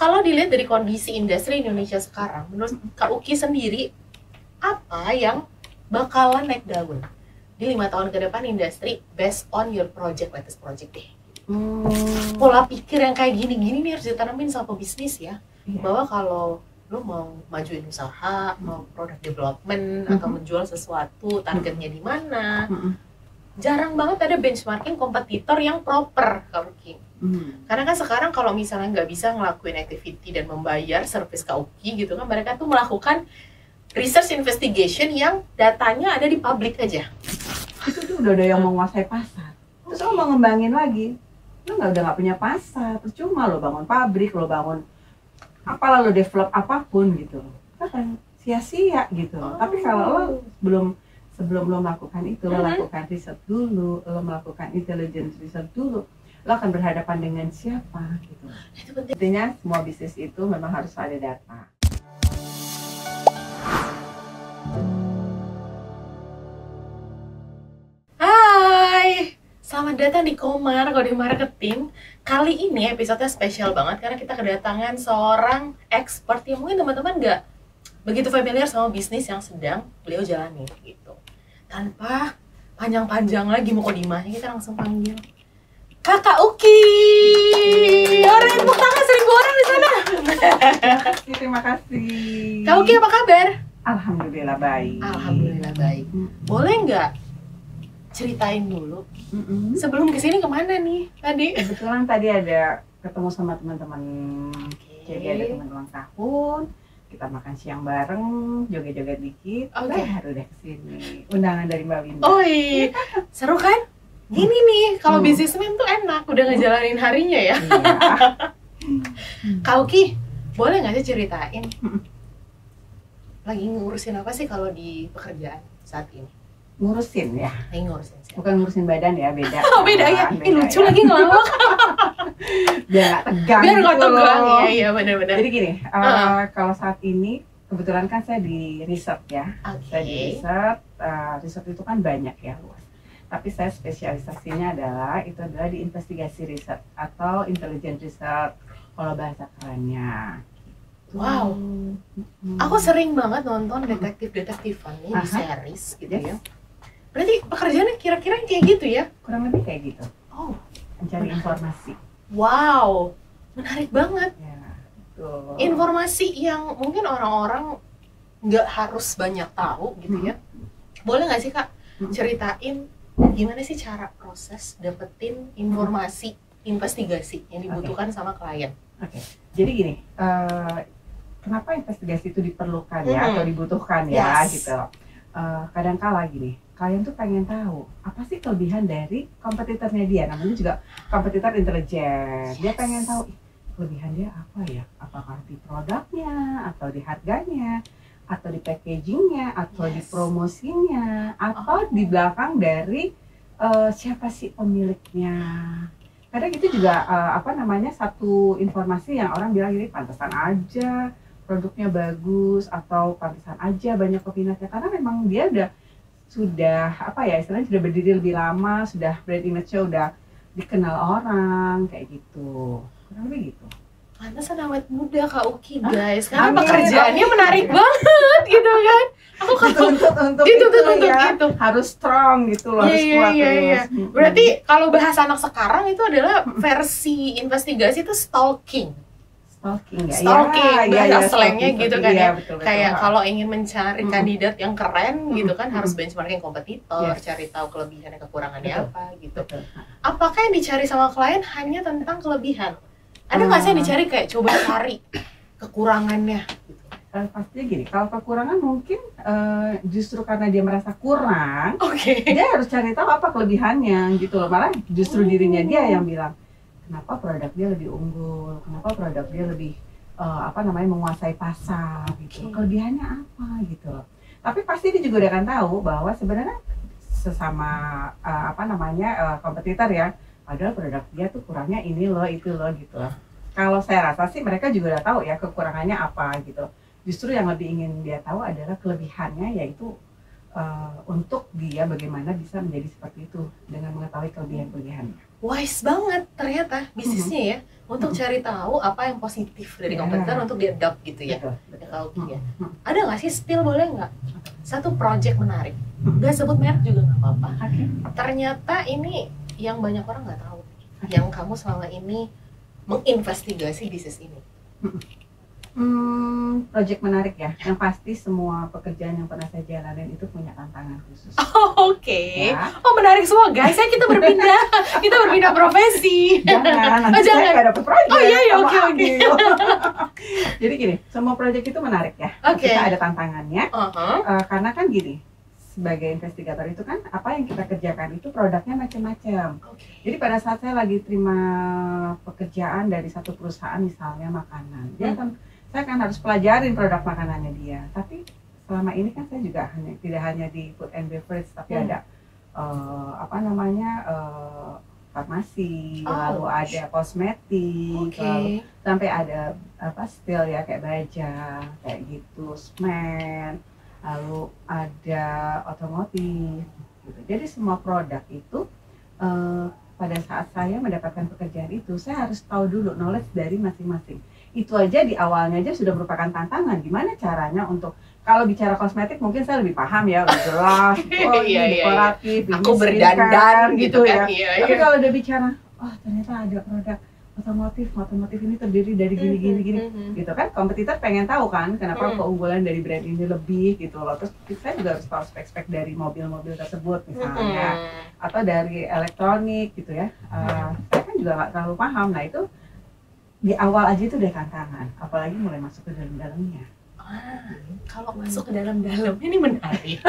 Kalau dilihat dari kondisi industri Indonesia sekarang, menurut Kak Uki sendiri, apa yang bakalan naik daun di 5 tahun ke depan industri based on your project, latest project deh? Pola pikir yang kayak gini-gini nih harus ditanamin sama pebisnis ya. Bahwa kalau lo mau majuin usaha, mau product development, atau menjual sesuatu, targetnya di mana, jarang banget ada benchmarking kompetitor yang proper, Kak Uki. Karena kan sekarang kalau misalnya nggak bisa ngelakuin activity dan membayar service Kak Uki gitu kan, mereka tuh melakukan research investigation yang datanya ada di publik aja. Itu tuh udah ada yang menguasai pasar. Terus lo mau ngembangin lagi, lo udah nggak punya pasar, percuma lo bangun pabrik, lo bangun apalah, lo develop apapun gitu, kan sia-sia gitu. Tapi kalau lo sebelum lo melakukan itu, lo lakukan riset dulu, lo melakukan intelligence research dulu, lo akan berhadapan dengan siapa gitu. Itu penting. Intinya semua bisnis itu memang harus ada data. Hai, selamat datang di Komar Kode Marketing. Kali ini episode-nya spesial banget karena kita kedatangan seorang expert yang mungkin teman-teman nggak begitu familiar sama bisnis yang sedang beliau jalani gitu. Tanpa panjang-panjang lagi mukodimahnya, kita langsung panggil Kakak Uki. Orang yang tepuk tangan 1000 orang di sana. Terima kasih. Kak Uki apa kabar? Alhamdulillah baik. Alhamdulillah baik. Boleh nggak ceritain dulu sebelum kesini kemana nih tadi? Kebetulan tadi ada ketemu sama teman-teman. Jadi ada teman ulang tahun, kita makan siang bareng, joget-joget dikit. Udah kesini. Undangan dari Mbak Winda. Oh iya, seru kan? Gini nih, kalau bisnismen tuh enak, udah ngejalanin harinya ya. Kak Uki, boleh nggak sih ceritain lagi ngurusin apa sih kalau di pekerjaan saat ini? Ngurusin ya? Lagi ngurusin siapa? Bukan ngurusin badan ya, beda. Oh beda ya? Lucu ya. Lagi ngelawak. Biar nggak tegang. Biar nggak gitu tegang, loh. iya benar-benar. Jadi gini, kalau saat ini kebetulan kan saya di riset ya. Saya di riset, riset itu kan banyak ya, luas. Tapi saya spesialisasinya adalah di investigasi riset atau intelligent research kalau bahasa kerennya. Wow, aku sering banget nonton detektif-detektifan nih di series gitu ya. Berarti pekerjaannya kira-kira kayak gitu ya? Kurang lebih kayak gitu. Oh, mencari informasi. Wow, menarik banget. Ya, betul. Informasi yang mungkin orang-orang nggak harus banyak tahu gitu ya. Boleh nggak sih Kak ceritain gimana sih cara proses dapetin informasi investigasi yang dibutuhkan sama klien? Oke. Jadi gini, kenapa investigasi itu diperlukan ya atau dibutuhkan ya gitu. Kadang-kala gini, klien tuh pengen tahu apa sih kelebihan dari kompetitornya dia, namanya juga kompetitor intelijen. Dia pengen tahu kelebihan dia apa ya, apakah di produknya atau di harganya atau di packagingnya atau di promosinya atau di belakang dari siapa sih pemiliknya. Kadang itu juga satu informasi yang orang bilang ini pantesan aja produknya bagus atau pantesan aja banyak peminatnya karena memang dia sudah istilahnya sudah berdiri lebih lama, sudah brand image-nya udah dikenal orang kayak gitu. Kurang lebih gitu. Pantesan awet muda Kak Uki guys, karena pekerjaannya menarik banget gitu kan. Aku dituntut untuk itu. Harus strong gitu loh, harus kuat. Iya. Berarti kalau bahasa anak sekarang itu adalah versi investigasi itu stalking bahasa slangnya gitu kan ya. Betul. Kayak kalau ingin mencari kandidat yang keren gitu kan harus benchmarking kompetitor, cari tahu kelebihannya kekurangannya apa gitu. Apakah yang dicari sama klien hanya tentang kelebihan? Ada nggak sih yang dicari kayak coba cari kekurangannya? Pastinya gini, kalau kekurangan mungkin justru karena dia merasa kurang, dia harus cari tahu apa kelebihannya gitu loh. Malah justru dirinya dia yang bilang kenapa produk dia lebih unggul, kenapa produk dia lebih menguasai pasar gitu. Kelebihannya apa gitu loh. Tapi pasti dia juga akan tahu bahwa sebenarnya sesama kompetitor ya, padahal produk dia tuh kurangnya ini loh, itu loh gitu loh. Kalau saya rasa sih mereka juga udah tahu ya kekurangannya apa gitu. Justru yang lebih ingin dia tahu adalah kelebihannya, yaitu untuk dia bagaimana bisa menjadi seperti itu dengan mengetahui kelebihan-kelebihannya. Wise banget ternyata bisnisnya ya, untuk cari tahu apa yang positif dari kompetitor untuk di-adopt gitu ya. Betul. Ya. Ada nggak sih spill, boleh nggak? Satu project menarik, nggak sebut merek juga nggak apa-apa. Ternyata ini yang banyak orang nggak tahu, yang kamu selama ini menginvestigasi bisnis ini. Project menarik ya, yang pasti semua pekerjaan yang pernah saya jalanin itu punya tantangan khusus. Oke. Oh, menarik semua guys, ya kita berpindah profesi. Jangan, nanti saya nggak dapet project. Oh iya, oke. Jadi gini, semua project itu menarik ya. Kita ada tantangannya, karena kan gini, sebagai investigator itu kan apa yang kita kerjakan itu produknya macam-macam. Jadi pada saat saya lagi terima pekerjaan dari satu perusahaan misalnya makanan, saya kan harus pelajarin produk makanannya dia. Tapi selama ini kan saya juga tidak hanya di food and beverage, tapi ada farmasi, lalu ada kosmetik, lalu sampai ada steel ya kayak baja, kayak gitu, semen, lalu ada otomotif. Gitu. Jadi semua produk itu pada saat saya mendapatkan pekerjaan itu, saya harus tahu dulu knowledge dari masing-masing. Itu aja di awalnya aja sudah merupakan tantangan. Gimana caranya untuk, kalau bicara kosmetik mungkin saya lebih paham ya, lebih jelas, ini dekoratif, aku berdandan gitu kan. Tapi kalau udah bicara, ternyata ada produk otomotif ini terdiri dari gini, gitu kan. Kompetitor pengen tahu kan, kenapa keunggulan dari brand ini lebih gitu loh. Terus saya juga harus tahu spek-spek dari mobil-mobil tersebut misalnya, atau dari elektronik gitu ya. Saya kan juga nggak terlalu paham. Nah itu di awal aja itu udah tantangan, apalagi mulai masuk ke dalam-dalamnya. Kalau masuk ke dalam-dalam ini menarik.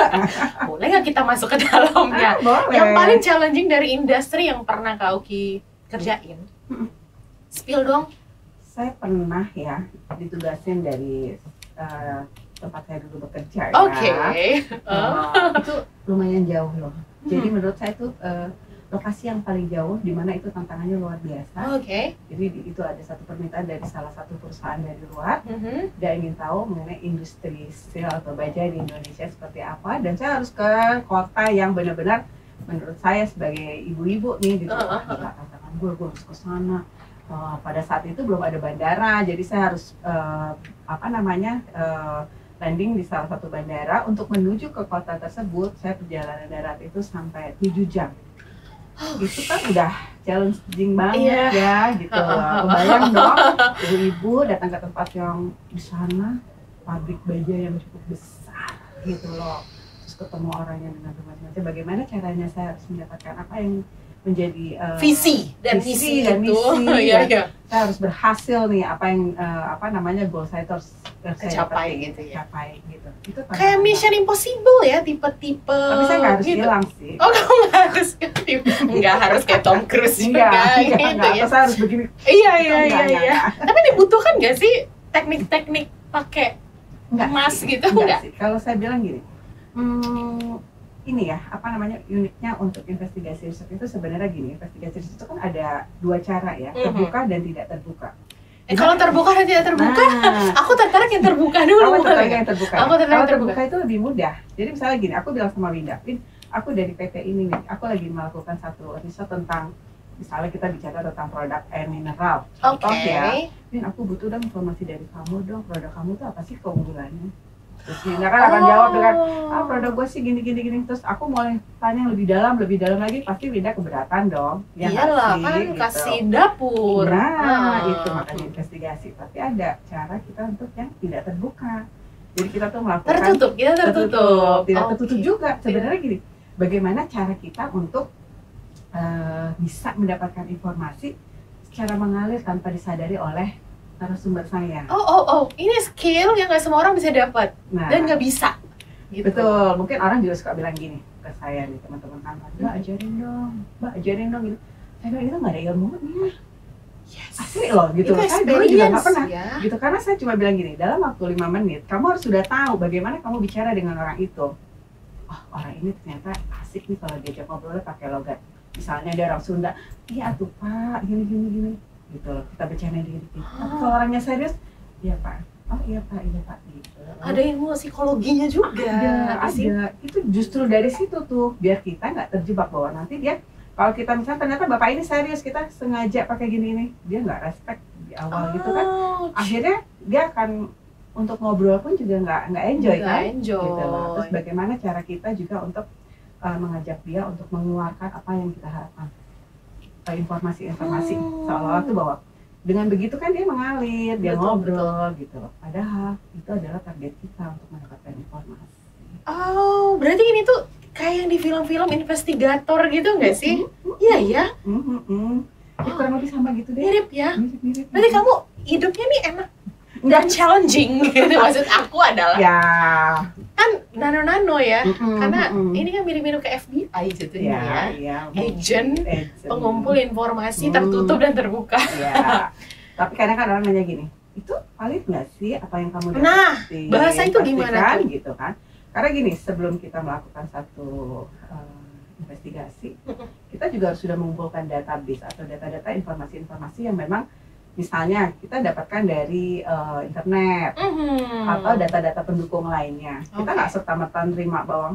Boleh nggak kita masuk ke dalamnya? Boleh. Yang paling challenging dari industri yang pernah Kak Uki kerjain, spill dong. Saya pernah ya ditugasin dari tempat saya dulu bekerja itu lumayan jauh loh. Jadi menurut saya itu lokasi yang paling jauh, di mana itu tantangannya luar biasa. Jadi itu ada satu permintaan dari salah satu perusahaan dari luar, dia ingin tahu mengenai industri steel atau baja di Indonesia seperti apa, dan saya harus ke kota yang benar-benar menurut saya sebagai ibu-ibu nih gitu, tantangan gue harus ke sana. Pada saat itu belum ada bandara, jadi saya harus landing di salah satu bandara. Untuk menuju ke kota tersebut, saya perjalanan darat itu sampai 7 jam. Itu kan udah challenging banget ya gitu loh. Kebayang dong, ibu-ibu datang ke tempat yang di sana pabrik baja yang cukup besar gitu loh. Terus ketemu orang yang dengan macam-macam. Bagaimana caranya saya harus mendapatkan apa yang menjadi visi dan misi itu. Saya harus berhasil nih apa yang goal saya terus capai gitu ya. Itu kayak Mission Impossible ya, tipe-tipe. Tapi saya nggak harus hilang sih. Oh, kamu nggak harus kayak Tom Cruise juga gitu ya. Saya harus begini. Iya. Tapi dibutuhkan nggak sih teknik-teknik pakai emas gitu? Enggak sih. Kalau saya bilang gini, ini ya, uniknya untuk investigasi riset itu sebenarnya gini, investigasi riset itu kan ada dua cara ya, terbuka dan tidak terbuka. Kalau terbuka dan tidak terbuka, aku tertarik yang terbuka dulu. Aku tertarik yang terbuka. Kalau terbuka itu lebih mudah. Jadi misalnya gini, aku bilang sama Winda, aku dari PT ini nih, aku lagi melakukan satu riset tentang, misalnya kita bicara tentang produk air mineral. Contoh ya, aku butuh dong informasi dari kamu dong, produk kamu tuh apa sih keunggulannya? Terus Winda kan akan jawab dengan, produk gue sih gini. Terus aku mulai tanya lebih dalam lagi, pasti Winda keberatan dong. Iyalah, kan gitu. Kasih dapur. Itu makanya investigasi. Tapi ada cara kita untuk yang tidak terbuka. Jadi kita tuh melakukan tertutup. Tidak tertutup juga. Sebenarnya gini, bagaimana cara kita untuk bisa mendapatkan informasi secara mengalir tanpa disadari oleh narasumber saya. Ini skill yang nggak semua orang bisa dapat dan nggak bisa. Gitu. Betul, mungkin orang juga suka bilang gini ke saya nih, teman-teman kantor, Mbak ajarin dong gitu. Saya bilang itu nggak ada ilmunya. Asli loh gitu. Saya dulu juga nggak pernah gitu, karena saya cuma bilang gini, dalam waktu 5 menit kamu harus sudah tahu bagaimana kamu bicara dengan orang itu. Orang ini ternyata asik nih kalau diajak ngobrolnya pakai logat. Misalnya dia orang Sunda, iya tuh Pak, gini gitu loh, kita bercanda dikit. Tapi kalau orangnya serius, iya Pak, oh iya Pak gitu. Ada ilmu psikologinya juga. Ada. Itu justru dari situ tuh, biar kita nggak terjebak bahwa nanti dia, kalau kita misalnya ternyata bapak ini serius, kita sengaja pakai gini nih, dia nggak respect di awal gitu kan, akhirnya dia akan untuk ngobrol pun juga nggak enjoy kan, gitu loh. Terus bagaimana cara kita juga untuk mengajak dia untuk mengeluarkan apa yang kita harapkan, informasi-informasi seolah-olah tuh bahwa dengan begitu kan dia mengalir, dia ngobrol gitu loh. Padahal itu adalah target kita untuk mendapatkan informasi. Oh, berarti ini tuh kayak yang di film-film investigator gitu nggak sih? Iya ya. Ya, kurang lebih sama gitu deh. Mirip ya. Mirip. Berarti kamu hidupnya nih enak dan challenging gitu. Maksud aku adalah ya kan nano-nano ya, karena ini kan mirip-mirip ke FBI jatuhnya ya. Agent, pengumpul informasi tertutup dan terbuka. Ya. Tapi kadang kan orang nanya gini, itu valid nggak sih apa yang kamu dapat? Nah, bahasa itu gimana tuh? Gitu kan? Karena gini, sebelum kita melakukan satu investigasi, kita juga sudah mengumpulkan database atau data-data informasi-informasi yang memang misalnya kita dapatkan dari internet atau data-data pendukung lainnya. Kita nggak serta-merta terima bahwa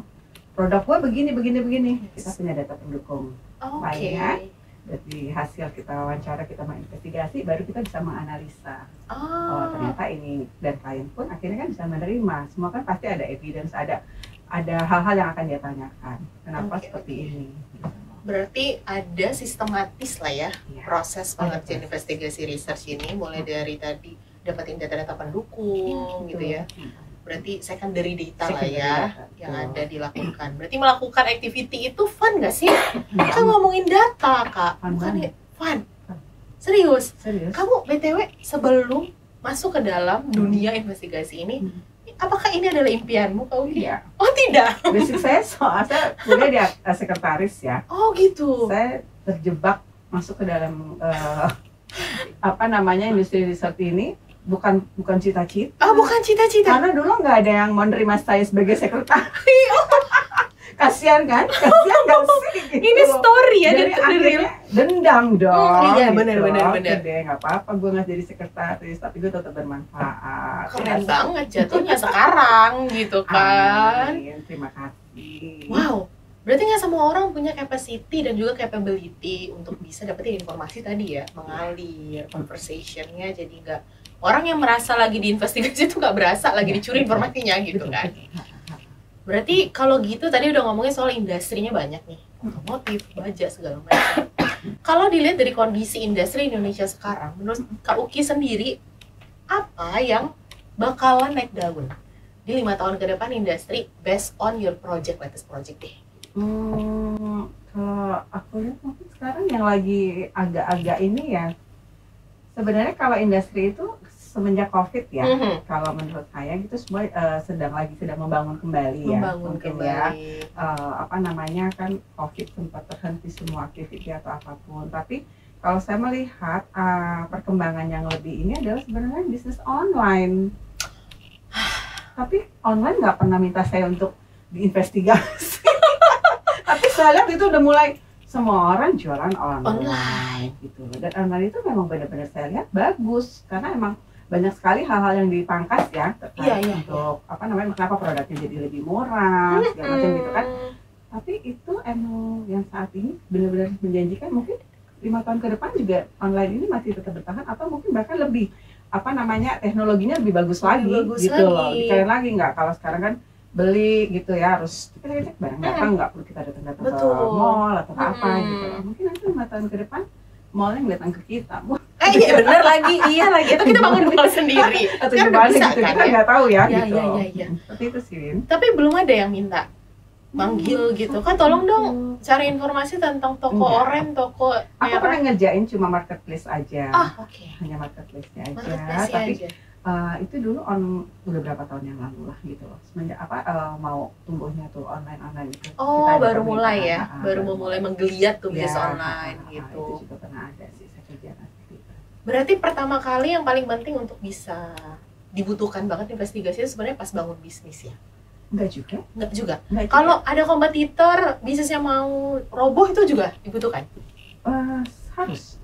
produk gue begini. Kita punya data pendukung lainnya. Dari hasil kita wawancara, kita menginvestigasi, baru kita bisa menganalisa. Oh, ternyata ini, dan klien pun akhirnya kan bisa menerima. Semua kan pasti ada evidence, ada hal-hal yang akan dia tanyakan. Kenapa seperti ini? Berarti ada sistematis lah ya, proses pengerjaan investigasi research ini, mulai dari tadi dapatin data-data pendukung gitu ya. Berarti secondary data lah ya yang ada dilakukan. Berarti melakukan activity itu fun nggak sih? Kan ngomongin data Kak, bukan fun. Serius? Kamu BTW sebelum masuk ke dalam dunia investigasi ini, apakah ini adalah impianmu Kak Uki? Iya. Oh tidak? Basic saya saya kuliah di sekretaris ya. Oh gitu. Saya terjebak masuk ke dalam industri research ini bukan cita-cita. Bukan cita-cita. Karena dulu nggak ada yang mau nerima saya sebagai sekretaris. Kasian kan? Kasian nggak sih? Gitu. Ini story ya. Jadi akhirnya dendam dong. Iya gitu. benar. Oke deh, nggak apa-apa gue nggak jadi sekretaris, tapi gue tetap bermanfaat. Keren banget jatuhnya sekarang gitu kan. Amin, terima kasih. Wow, berarti nggak semua orang punya capacity dan juga capability untuk bisa dapetin informasi tadi ya, mengalir, conversationnya jadi nggak, orang yang merasa lagi diinvestigasi itu nggak berasa lagi dicuri informasinya gitu kan. Berarti kalau gitu tadi udah ngomongin soal industrinya banyak nih, otomotif, baja segala macam. Kalau dilihat dari kondisi industri Indonesia sekarang, menurut Kak Uki sendiri apa yang bakalan naik daun di 5 tahun ke depan industri based on your latest project deh? Kalau aku lihat mungkin sekarang yang lagi agak-agak ini ya, sebenarnya kalau industri itu semenjak COVID ya, kalau menurut saya gitu semua sedang membangun kembali ya. Mungkin kembali. Ya, kan COVID sempat terhenti semua aktivitas atau apapun. Tapi kalau saya melihat perkembangan yang lebih ini adalah sebenarnya bisnis online. Tapi online nggak pernah minta saya untuk diinvestigasi. Tapi saya lihat itu udah mulai semua orang jualan online gitu. Dan online itu memang benar-benar saya lihat bagus karena emang banyak sekali hal-hal yang dipangkas ya terkait untuk kenapa produknya jadi lebih murah segala macam gitu kan. Tapi itu emang yang saat ini benar-benar menjanjikan, mungkin 5 tahun ke depan juga online ini masih tetap bertahan atau mungkin bahkan lebih teknologinya lebih bagus lagi gitu loh. Dikalian lagi nggak, kalau sekarang kan beli gitu ya harus kita cek barang datang, nggak perlu kita datang-datang ke mall atau apa gitu loh. Mungkin nanti 5 tahun ke depan mallnya ngeliat ke kita. Iya bener lagi, atau kita bangun mall sendiri. Atau kan gimana bisa, gitu, kan, kita nggak tahu ya gitu. Iya. Seperti itu sih, Win. Tapi belum ada yang minta manggil gitu kan, tolong dong cari informasi tentang toko oren, toko aku pernah ngerjain cuma marketplace aja. Hanya marketplace-nya aja. Tapi itu dulu udah berapa tahun yang lalu lah gitu loh. Semenjak mau tumbuhnya tuh online itu. Oh, baru mulai ya, baru mulai menggeliat tuh bisnis online gitu. Itu juga pernah ada sih saya kerjakan. Berarti pertama kali yang paling penting untuk bisa dibutuhkan banget investigasi itu sebenarnya pas bangun bisnis ya? Enggak juga. Kalau ada kompetitor bisnisnya mau roboh itu juga dibutuhkan?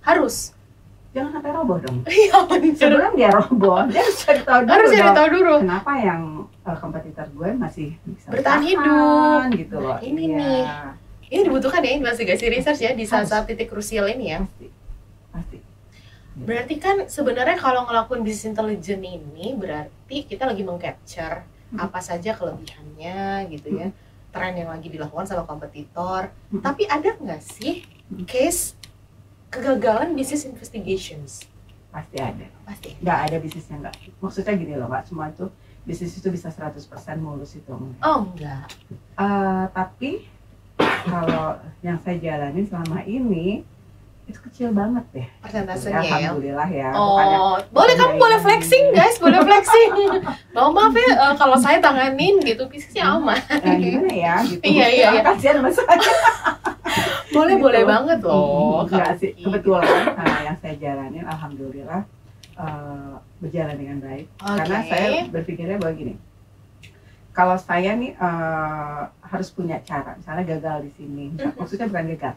Harus. jangan sampai roboh dong. Iya bener. Sebelum dia roboh, dia harus cari tahu dulu. Harus cari tahu dulu. Kenapa yang kompetitor gue masih bisa Bertahan hidup gitu loh. Nah, ini nih. Ini dibutuhkan ya investigasi research ya di saat-saat titik krusial ini ya. Pasti. Berarti kan sebenarnya kalau ngelakuin business intelligence ini berarti kita lagi meng-capture apa saja kelebihannya gitu ya, tren yang lagi dilakukan sama kompetitor. Tapi ada nggak sih case kegagalan business investigations? Pasti ada. Pasti. Nggak ada bisnis yang nggak. Maksudnya gini loh, nggak semua itu bisnis itu bisa 100% mulus itu. Oh enggak. Tapi kalau yang saya jalanin selama ini itu kecil banget deh persentasenya ya. Alhamdulillah ya. Oh, boleh kamu boleh flexing guys, boleh flexing. Maaf ya kalau saya tanganin gitu bisnisnya aman. Gimana ya gitu. Iya. Kasihan sama saya. Boleh banget loh. Enggak sih, kebetulan yang saya jalanin alhamdulillah berjalan dengan baik. Karena saya berpikirnya bahwa gini. Kalau saya nih harus punya cara, misalnya gagal di sini, maksudnya bukan gagal,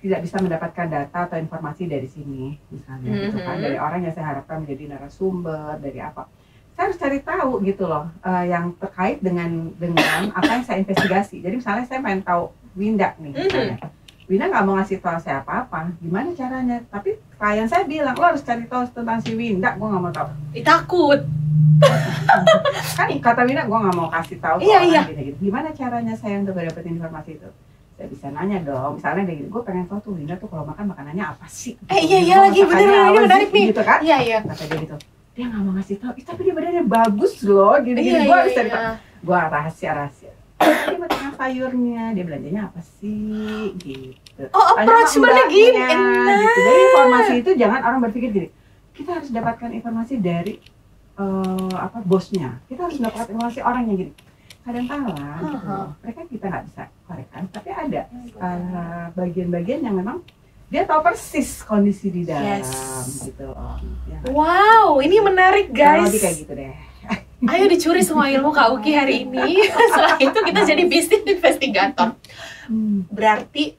tidak bisa mendapatkan data atau informasi dari sini, misalnya, gitu kan, dari orang yang saya harapkan menjadi narasumber, dari apa, saya harus cari tahu gitu loh, yang terkait dengan apa yang saya investigasi. Jadi misalnya saya pengen tahu Winda nih, misalnya, Winda nggak mau ngasih tahu saya apa-apa, gimana caranya? Tapi klien saya bilang, lo harus cari tahu tentang si Winda, gue nggak mau tahu. Takut. Kan kata Wina gue nggak mau kasih tahu gitu. Gimana caranya saya untuk dapetin informasi itu? Saya bisa nanya dong, misalnya kayak gitu, gue pengen tahu tuh Wina tuh kalau makan makanannya apa sih? Iya lagi bener, ini menarik nih. Gitu kan? Iya. Kata dia gitu, dia nggak mau ngasih tahu, tapi dia badannya bagus loh, gini gue harus cari tahu. Gue rahasia. Dia makan sayurnya, dia belanjanya apa sih? Gitu. Oh, approach-nya gini, gitu. Jadi informasi itu jangan orang berpikir gini, kita harus dapatkan informasi dari bosnya, kita harus mendapatkan informasi orang yang gini. Kadang-kala gitu, mereka kita nggak bisa korekkan, tapi ada bagian-bagian yang memang dia tahu persis kondisi di dalam gitu. Ya. Wow, ini menarik guys. Jadi kayak gitu deh. Ayo dicuri semua ilmu Kak Uki hari ini. Setelah itu kita jadi business investigator. Berarti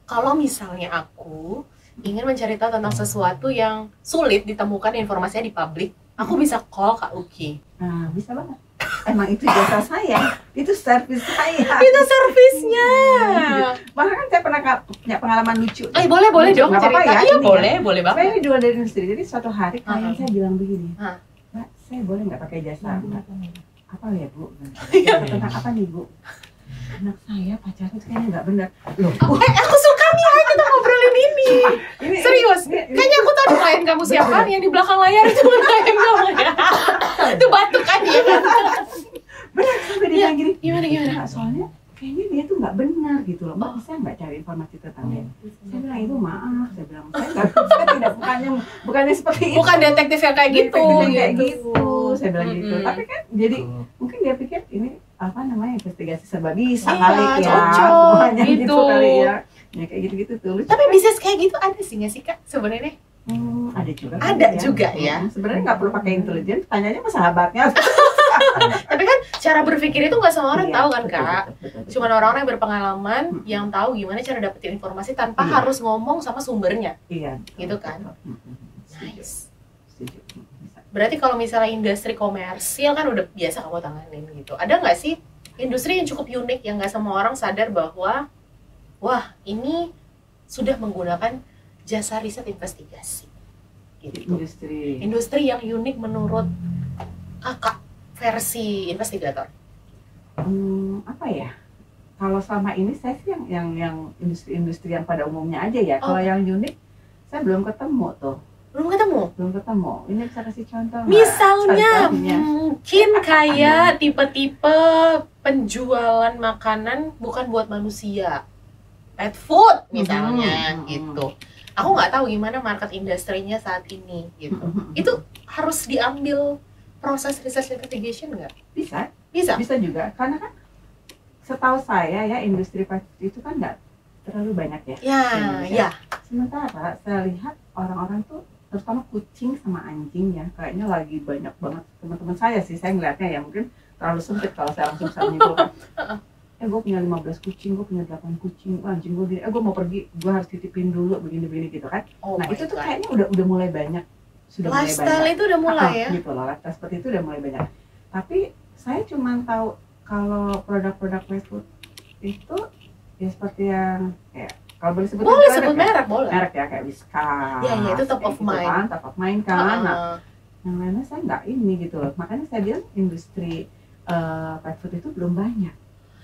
kalau misalnya aku ingin mencari tahu tentang sesuatu yang sulit ditemukan informasinya di publik, aku bisa call Kak Uki. Nah, bisa banget. Emang itu jasa saya, itu servis saya. Itu servisnya. Bahkan kan saya pernah punya pengalaman lucu. Boleh dong cerita. Ya, iya boleh banget. Saya ini jual dari industri, jadi suatu hari klien saya bilang begini, Mbak, saya boleh nggak pakai jasa Mbak? Apa ya Bu? Tentang apa nih Bu? Anak saya pacarnya kayaknya nggak benar. Loh, aku suka nih kita ngobrolin ini. Serius, kayaknya aku tahu klien kamu siapa yang di belakang layar itu klien kamu ya. Itu batuk kan dia. Benar, sampai dia bilang gini. Gimana? Soalnya kayaknya dia tuh nggak benar gitu loh. Mbak bisa nggak cari informasi tentang dia? Saya bilang Ibu maaf, saya bilang saya tidak bukannya seperti itu. Bukan detektif yang kayak gitu. Saya bilang gitu. Tapi kan jadi mungkin dia pikir ini apa namanya investigasi serba bisa kali ya, semuanya gitu kali ya. Ya kayak gitu-gitu tuh. Tapi bisnis kayak gitu ada sih nggak sih Kak sebenarnya? Ada juga. Juga ya. Sebenarnya nggak perlu pakai intelijen, tanyanya sama sahabatnya. Tapi kan cara berpikir itu nggak semua orang tahu kan Kak. Cuma orang-orang yang berpengalaman yang tahu gimana cara dapetin informasi tanpa harus ngomong sama sumbernya. Iya. Gitu kan. Nice. Berarti kalau misalnya industri komersil kan udah biasa kamu tanganin gitu. Ada nggak sih industri yang cukup unik yang nggak semua orang sadar bahwa wah ini sudah menggunakan jasa riset investigasi gitu. Industri yang unik menurut Kakak versi investigator. Apa ya? Kalau selama ini saya sih yang industri yang pada umumnya aja ya. Kalau yang unik saya belum ketemu tuh. Belum ketemu. Ini bisa kasih contoh nggak? Misalnya mungkin kayak tipe-tipe penjualan makanan bukan buat manusia, pet food misalnya gitu. Aku nggak tahu gimana market industrinya saat ini gitu. Itu harus diambil proses research investigation nggak? Bisa juga, karena kan setahu saya ya industri pet food itu kan nggak terlalu banyak ya. Ya. Sementara saya lihat orang-orang tuh terutama kucing sama anjing ya kayaknya lagi banyak banget teman-teman saya sih, saya ngeliatnya ya mungkin terlalu sempit kalau saya langsung bisa menyimpulkan. gue punya 15 kucing, gue punya 8 kucing, wah anjing gue gue mau pergi, gue harus titipin dulu begini gitu kan. Nah itu tuh kayaknya udah mulai banyak, sudah mulai banyak. Lifestyle itu udah mulai ya? Gitu loh, lifestyle seperti itu udah mulai banyak. Tapi saya cuma tahu kalau produk-produk fast food itu ya seperti yang kayak, kalau boleh sebut merek, boleh. Merek ya, kayak Whiskas. Ya itu top of mind. Kan, top of mind kan. Nah, yang lainnya saya nggak ini gitu loh. Makanya saya bilang industri fast food itu belum banyak.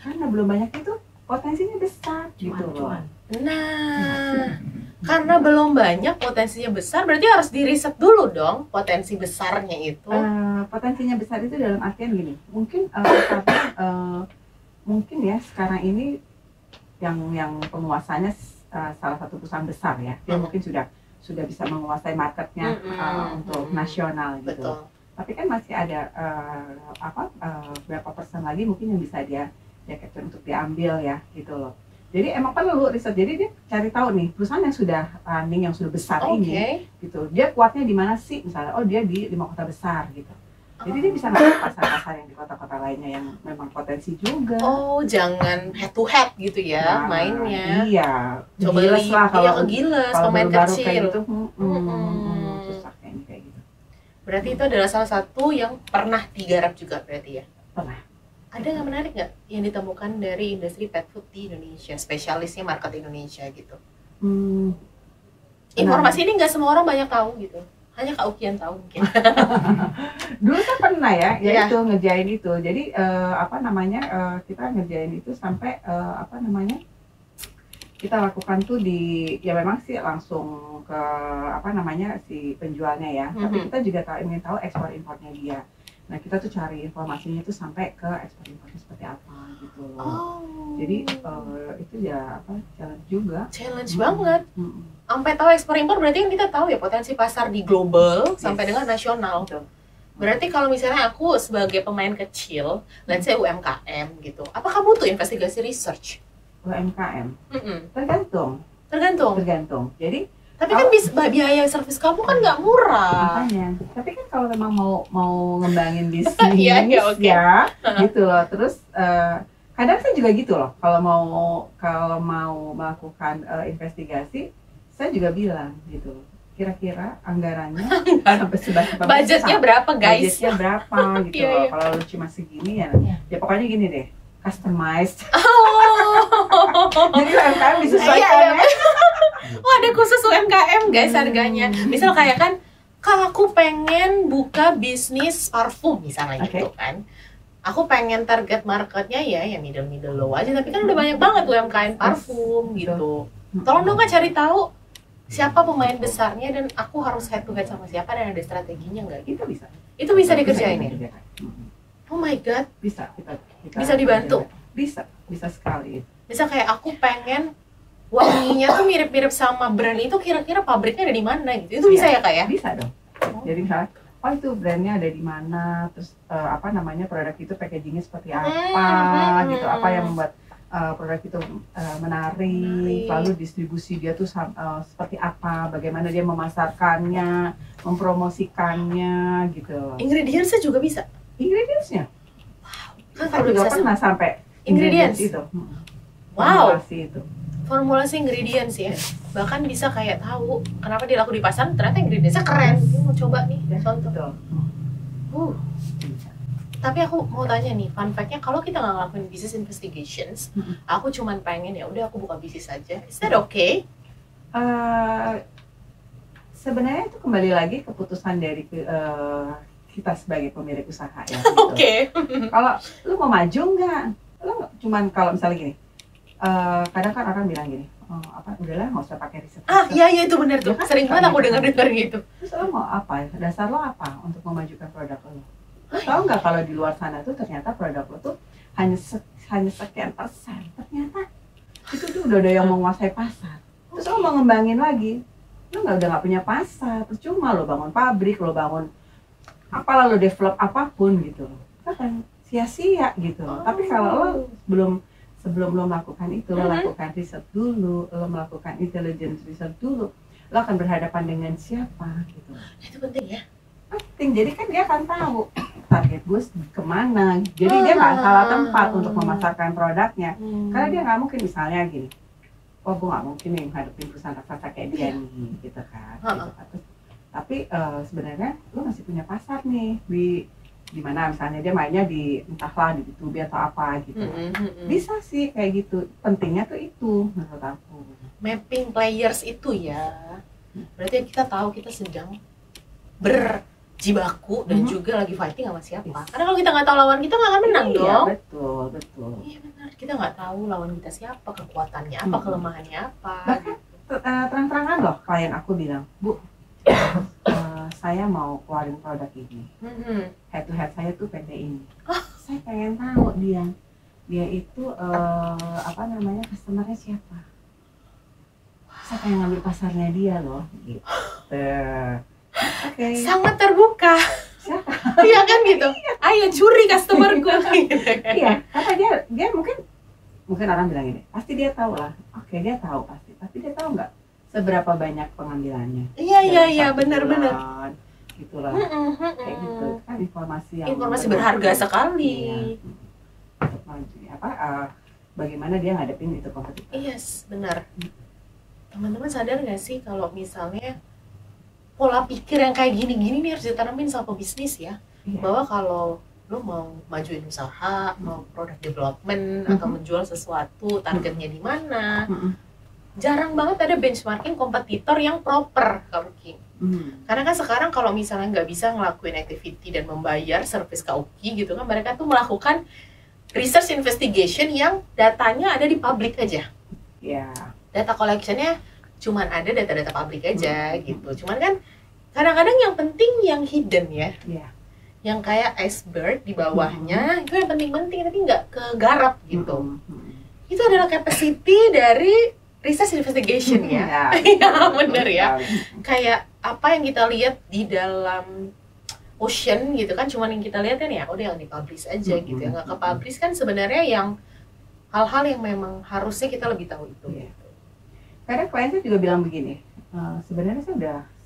Karena belum banyak itu potensinya besar gitu loh. Nah, karena belum banyak potensinya besar, berarti harus diriset dulu dong potensi besarnya itu. Potensinya besar itu dalam artian gini, mungkin mungkin ya sekarang ini yang penguasanya salah satu perusahaan besar ya, dia mungkin sudah bisa menguasai marketnya untuk nasional gitu. Betul. Tapi kan masih ada berapa persen lagi mungkin yang bisa dia capture untuk diambil ya gitu loh. Jadi emang perlu riset. Jadi dia cari tahu nih perusahaan yang sudah running, yang sudah besar ini gitu. Dia kuatnya di mana sih? Misalnya dia di 5 kota besar gitu. Jadi dia bisa ngambil pasar-pasar yang di kota-kota lainnya yang memang potensi juga. Oh, jangan head to head gitu ya mainnya. Iya. Coba lihat kalau kegiles pemain kecil. Kayak gitu, susah kayak gitu. Berarti itu adalah salah satu yang pernah digarap juga berarti ya? Pernah. Ada nggak menarik nggak yang ditemukan dari industri pet food di Indonesia, spesialisnya market Indonesia gitu? Informasi ini nggak semua orang banyak tahu gitu. Hanya Kak Uki yang tahu mungkin. Dulu kan pernah ya itu ngerjain itu. Jadi kita ngerjain itu sampai kita lakukan tuh ya memang sih langsung ke si penjualnya ya. Tapi kita juga ingin tahu ekspor impornya dia. Nah kita tuh cari informasinya tuh sampai ke ekspor impornya seperti apa gitu loh. Jadi itu ya challenge juga. Challenge banget. Sampai tahu ekspor impor berarti kan kita tahu ya potensi pasar di global sampai dengan nasional. Berarti kalau misalnya aku sebagai pemain kecil, let's say UMKM gitu, apakah butuh investigasi research? UMKM? Tergantung. Jadi tapi kan biaya servis kamu kan nggak murah. Makanya. Tapi kan kalau memang mau ngembangin bisnis ya gitu loh. Terus kadang saya juga gitu loh. Kalau mau melakukan investigasi, saya juga bilang gitu. Kira-kira anggarannya sampai seberapa? Budgetnya berapa guys? Budgetnya berapa gitu loh. Kalau cuma segini ya pokoknya gini deh. Customized. Jadi UMKM disesuaikan ya. Oh ada khusus UMKM guys harganya. Misal kayak kan, kalau aku pengen buka bisnis parfum misalnya gitu kan, aku pengen target marketnya ya middle low aja, tapi kan udah banyak banget UMKM parfum gitu. Tolong dong Kak cari tahu siapa pemain besarnya dan aku harus head to head sama siapa dan ada strateginya nggak? Itu bisa dikerjain ya? Oh my god, bisa bisa dibantu? Bisa sekali. Misal kayak aku pengen wanginya tuh mirip-mirip sama brand itu, kira-kira pabriknya ada di mana gitu, itu bisa ya Kak ya? Bisa dong. Jadi misalnya, itu brandnya ada di mana, terus produk itu packagingnya seperti apa gitu, apa yang membuat produk itu menarik, lalu distribusi dia tuh seperti apa, bagaimana dia memasarkannya, mempromosikannya gitu. Ingredientsnya juga bisa? Ingredientsnya? Kan kalau juga pernah sampai ingredients itu. Wow. Itu. Formulasi ingredients ya. Bahkan bisa kayak tahu kenapa dia laku di pasar, ternyata ingredientsnya keren. Mau coba nih contoh. Tapi aku mau tanya nih, fun fact-nya kalau kita nggak ngelakuin business investigations, aku cuman pengen ya udah aku buka bisnis aja. Is that okay? Sebenarnya itu kembali lagi keputusan dari kita sebagai pemilik usaha ya. Gitu. Oke. Kalau lu mau maju nggak? Lu cuman kalau misalnya gini, kadang kan orang bilang gini, udahlah nggak usah pakai riset. Iya itu benar tuh. Sering banget aku dengar gitu. Terus lo mau apa? Dasar lo apa untuk memajukan produk lo? Lo tahu nggak kalau di luar sana tuh ternyata produk lo tuh hanya sekian persen. Ternyata itu tuh udah ada yang menguasai pasar. Terus lo mau ngembangin lagi, lo udah nggak punya pasar. Percuma lo bangun pabrik, lo bangun apalah, lo develop apapun gitu. Kan sia-sia gitu. Tapi kalau lo sebelum lo melakukan itu, lo lakukan riset dulu, lo melakukan intelligence research dulu, lo akan berhadapan dengan siapa gitu. Itu penting ya? Penting, jadi kan dia akan tahu target gue kemana. Jadi dia nggak salah tempat untuk memasarkan produknya. Karena dia nggak mungkin misalnya gini, oh gue nggak mungkin nih menghadapi perusahaan raksasa kayak dia nih, gitu kan. Gitu kan. Tapi sebenarnya lu masih punya pasar nih di mana misalnya dia mainnya di entahlah di YouTube atau apa gitu. Bisa sih kayak gitu. Pentingnya tuh itu menurut aku. Mapping players itu ya. Berarti kita tahu kita sedang berjibaku dan juga lagi fighting sama siapa. Karena kalau kita nggak tahu lawan kita nggak akan menang dong. Betul, betul. Iya benar. Kita nggak tahu lawan kita siapa, kekuatannya apa, kelemahannya apa. Bahkan terang-terangan loh klien aku bilang, Bu, saya mau keluarin produk ini. Head to head saya tuh PT ini. Saya pengen tahu dia itu apa namanya customernya siapa. Saya pengen ngambil pasarnya dia loh. Gitu. Okay. Sangat terbuka. Siapa? Iya kan gitu. Ayo curi customerku. Iya, karena dia mungkin orang bilang ini, pasti dia tahu lah. Oke, dia tahu pasti. Tapi dia tahu nggak seberapa banyak pengambilannya? Iya, benar. Gitulah. Kayak gitu. Kan informasi berharga sekali. Iya. Bagaimana dia ngadepin itu kompetitor? Yes, benar. Teman-teman sadar nggak sih kalau misalnya pola pikir yang kayak gini-gini nih harus ditanamin sama pebisnis ya. Bahwa kalau lo mau majuin usaha, mau product development atau menjual sesuatu, targetnya di mana, jarang banget ada benchmarking kompetitor yang proper, Kak Uki. Karena kan sekarang kalau misalnya nggak bisa ngelakuin activity dan membayar service Kak Uki gitu kan, mereka tuh melakukan research investigation yang datanya ada di publik aja. Data collectionnya cuman ada data-data publik aja gitu. Cuman kan kadang-kadang yang penting yang hidden ya. Yang kayak iceberg di bawahnya itu yang penting-penting tapi nggak kegarap gitu. Itu adalah capacity dari research investigation ya. Iya bener ya. Kayak apa yang kita lihat di dalam ocean gitu kan, cuman yang kita lihat kan ya udah yang dipublish aja gitu ya. Nggak ke-publish kan sebenarnya yang hal-hal yang memang harusnya kita lebih tahu itu. Kadang klien saya juga bilang begini, sebenarnya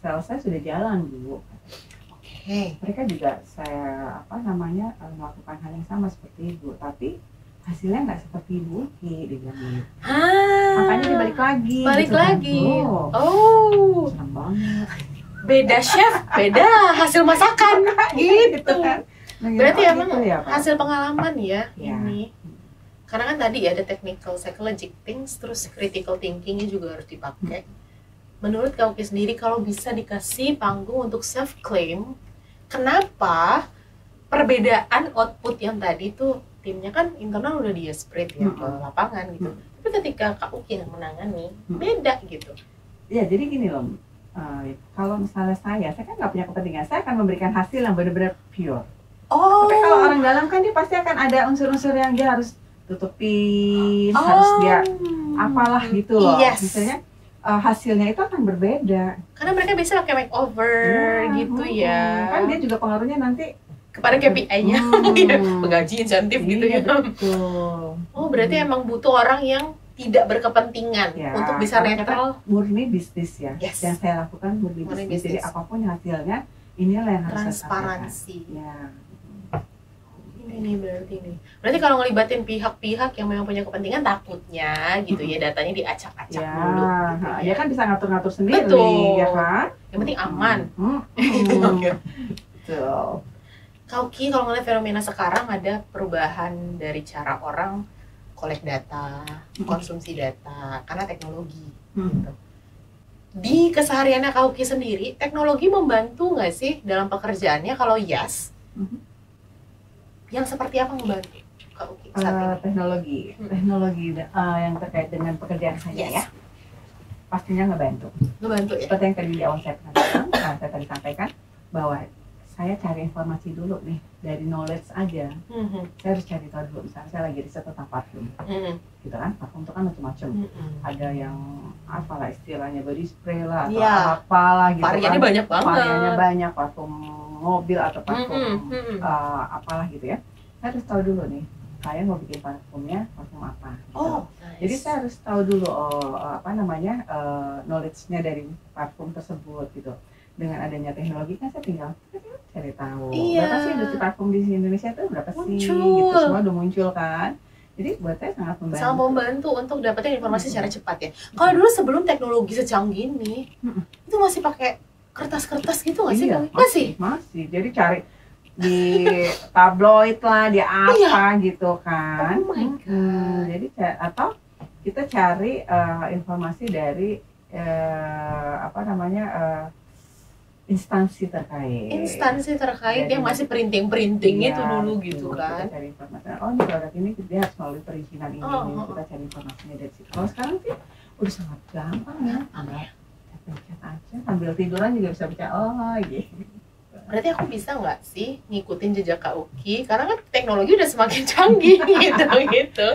saya sudah jalan dulu. Mereka juga saya melakukan hal yang sama seperti ibu, tapi hasilnya nggak seperti ibu dia bilang. Makanya dia balik lagi. Senang banget. Beda chef, beda hasil masakan gitu kan. Berarti emang gitu ya, hasil pengalaman ya ini. Karena kan tadi ada technical psychological things, terus critical thinkingnya juga harus dipakai. Menurut Kak Uki sendiri, kalau bisa dikasih panggung untuk self claim, kenapa perbedaan output yang tadi tuh timnya kan internal udah dia spread ya ke lapangan gitu, tapi ketika Kak Uki yang menangani beda gitu. Ya jadi gini loh, kalau misalnya saya kan nggak punya kepentingan, saya akan memberikan hasil yang benar-benar pure. Tapi kalau orang dalam kan dia pasti akan ada unsur-unsur yang dia harus tutupin, harus dia apalah gitu loh. Misalnya hasilnya itu akan berbeda. Karena mereka biasa pakai makeover gitu ya. Kan dia juga pengaruhnya nanti kepada KPI-nya, penggaji insentif gitu ya. Betul. Berarti emang butuh orang yang tidak berkepentingan untuk bisa netral. Murni bisnis ya. Yang saya lakukan murni bisnis. Jadi apapun hasilnya, inilah yang harus transparansi. Ya. Ini berarti kalau ngelibatin pihak-pihak yang memang punya kepentingan, takutnya gitu ya datanya diacak-acak dulu gitu ya kan bisa ngatur-ngatur sendiri. Betul. Ya kan, yang penting aman. Betul. Kak Uki, kalau ngeliat fenomena sekarang ada perubahan dari cara orang collect data, konsumsi data karena teknologi gitu. Di kesehariannya Kak Uki sendiri, teknologi membantu nggak sih dalam pekerjaannya? Kalau yes, yang seperti apa membantu Kak Uki saat ini? Teknologi yang terkait dengan pekerjaan saya ya, pastinya ngebantu ya. Seperti yang tadi di awal saya tadi sampaikan bahwa saya cari informasi dulu nih dari knowledge aja. Saya harus cari tahu dulu, misalnya saya lagi riset tentang parfum, gitu kan. Parfum itu kan macam-macam. Ada yang apalah istilahnya body spray lah atau apalah gitu. Variannya banyak banget. Variannya banyak, parfum mobil atau parfum apalah gitu ya. Saya harus tahu dulu nih, saya mau bikin parfumnya parfum apa. Gitu. Jadi saya harus tahu dulu knowledge-nya dari parfum tersebut gitu. dengan adanya teknologi kan saya tinggal cari tahu Iya. berapa sih industri parfum di Indonesia tuh berapa sih Muncul. gitu, semua udah muncul kan. Jadi buat saya sangat membantu. Sangat membantu untuk dapetin informasi secara cepat ya. Kalau dulu sebelum teknologi secanggih ini, itu masih pakai kertas-kertas gitu nggak sih? Iya, Masih. Jadi cari di tabloid lah, di apa gitu kan. Oh my God. Jadi atau kita cari informasi dari instansi terkait. Instansi terkait Jadi, yang masih printing-printing Iya, itu dulu betul. gitu kan. Kita cari informasi. Oh, ini produk ini dia harus melalui perizinan ini. Oh. Kita cari informasinya dari situ. Kalau sekarang sih udah sangat gampang ya. Pencet aja sambil tiduran juga bisa baca. Oh, gitu. Berarti aku bisa nggak sih ngikutin jejak Kak Uki? Karena kan teknologi udah semakin canggih gitu.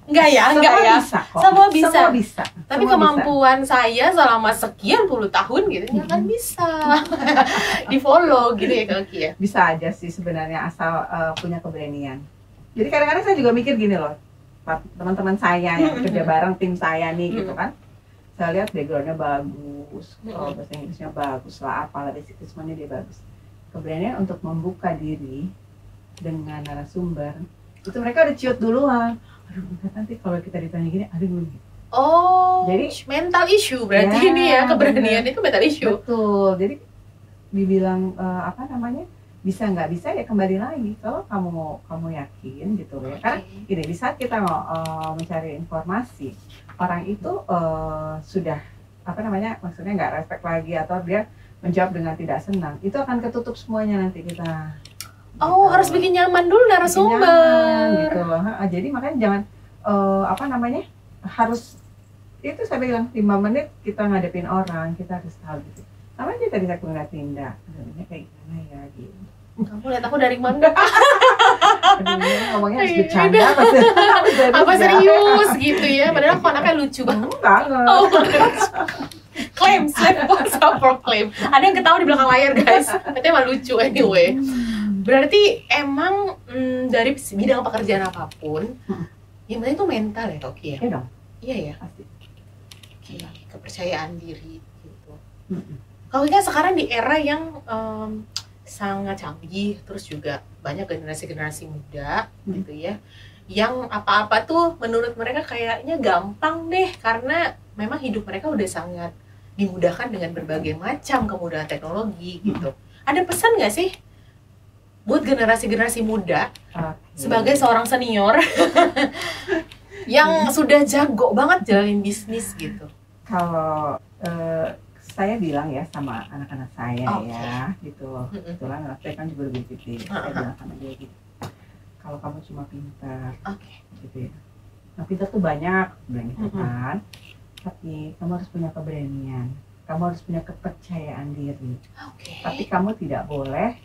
Enggak ya. Bisa kok. Semua bisa. Tapi Semua kemampuan saya selama sekian puluh tahun gitu nggak akan bisa di follow gitu ya Kak Uki ya. Bisa aja sih sebenarnya asal punya keberanian. Jadi kadang-kadang saya juga mikir gini loh, teman-teman saya yang kerja bareng tim saya nih gitu kan, saya lihat backgroundnya bagus, bahasa Inggrisnya bagus lah, apalah basic semuanya dia bagus. Keberanian untuk membuka diri dengan narasumber itu mereka udah ciut duluan. Aduh, nanti kalau kita ditanya gini, aduh gitu. Oh, Jadi mental issue berarti ya, ini ya, keberanian itu mental issue. Betul. Jadi dibilang bisa nggak bisa ya kembali lagi kalau kamu yakin gitu ya. Karena gini, di saat kita mau mencari informasi, orang itu sudah maksudnya nggak respect lagi atau dia menjawab dengan tidak senang, itu akan ketutup semuanya nanti kita. Oh, harus bikin nyaman dulu narasumber. Gitu loh. Jadi makanya jangan harus itu saya bilang 5 menit kita ngadepin orang, kita harus tahu gitu. Sama aja tadi saya ngeliat Tinda, adanya kayak gimana ya gitu. Kamu lihat aku dari mana? Aduh, ngomongnya harus bercanda apa serius gitu ya? Padahal aku anaknya lucu banget. Banget. Oh, claim, claim. Ada yang ketawa di belakang layar guys. Tapi emang lucu anyway. Berarti emang dari bidang pekerjaan apapun, yang penting itu mental ya Toki ya? Iya dong. Iya ya? Pasti. Oke, kepercayaan diri gitu. Kalau kan sekarang di era yang sangat canggih, terus juga banyak generasi-generasi muda gitu ya, yang apa-apa tuh menurut mereka kayaknya gampang deh, karena memang hidup mereka udah sangat dimudahkan dengan berbagai macam kemudahan teknologi gitu. Ada pesan nggak sih buat generasi-generasi muda sebagai seorang senior yang sudah jago banget jalanin bisnis gitu? Kalau saya bilang ya sama anak-anak saya ya gitu, kebetulan anak saya kan juga lebih gede, saya bilang sama dia gitu, kalau kamu cuma pintar, gitu ya, nah pintar tuh banyak, bilang gitu kan, tapi kamu harus punya keberanian, kamu harus punya kepercayaan diri, tapi kamu tidak boleh